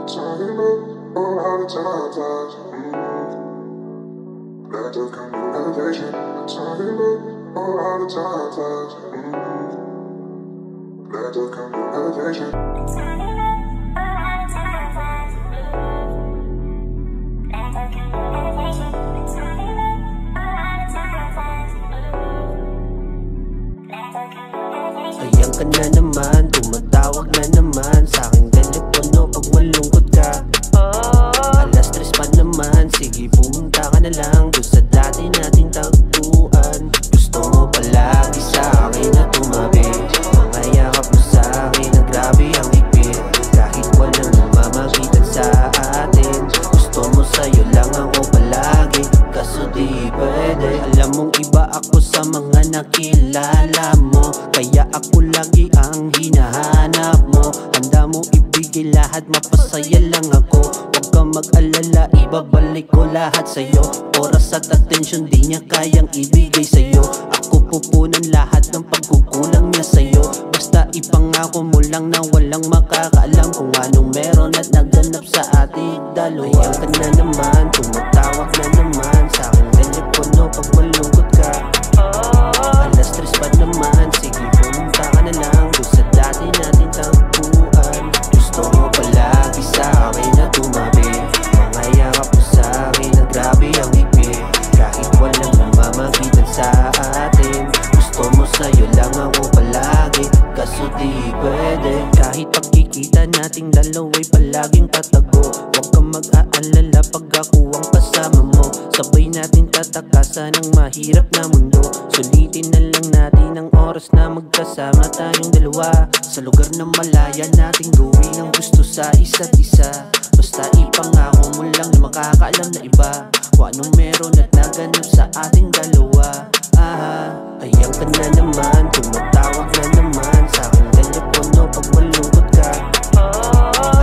Time up, oh how the time flies. Back up, come new elevation. Time up, oh how the time flies. Back up, come new elevation. Ayan ka na naman, tumatawag na naman sa aking telepono pag malungkot ka. Alas 3 pa naman, sige pumunta ka na lang doon sa dati nating tagpuan. Gusto mo palagi sa akin na tumabi, mga yakap mo sa akin na grabe ang higpit. Kahit walang namamagitan sa atin, gusto mo sa'yo lang ako palagi, kaso di pwede. Alam mong iba ako sa mga nakilala mo, kaya ako lagi ang hinahanap mo. Handa mo ibigay lahat, mapasaya lang ako. Huwag kang mag-alala, ibabalik ko lahat sa'yo. Oras at atensyon di niya kayang ibigay sa'yo. Ako pupunan lahat ng pagkukulang niya sa'yo. Basta ipangako mo lang na walang makakaalam kung anong meron at naganap sa ating dalawa. Ayan ka na naman, tumatawag na naman sa aking telepono pag malungkot ka. Alas 3 pa naman, sige pumunta ka na lang doon sa dati nating tagpuan. Gusto mo palagi sa akin na tumabi, mga yakap mo sa akin na grabe ang higpit. Kahit walang namamagitan sa atin, gusto mo sa'yo lang ako palagi, kaso di pwede. Kahit pagkikita nating dalawa'y palaging tatago, huwag kang mag-aalala pag ako ang kasama mo. Sabay natin tatakasan ang mahirap na mundo. Sulitin na lang natin ang oras na magkasama tayong dalawa. Sa lugar na malaya nating gawin ang gusto sa isa't isa. Basta ipangako mo lang na makakaalam na iba kung anong meron at naganap sa ating dalawa. Ayan ka na naman, tumatawag na naman sa aking telepono pag malungkot ka.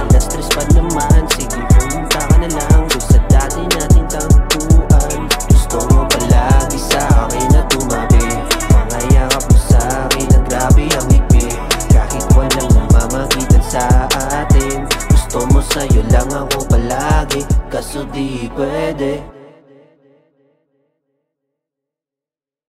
Alas 3 pa naman, sige pumunta ka na lang doon sa dati nating tagpuan. Gusto mo palagi sa akin na tumabi, mga yakap mo sa akin na grabe ang higpit. Kahit walang namamagitan sa atin, gusto mo sa'yo lang ako palagi, kaso di pwede.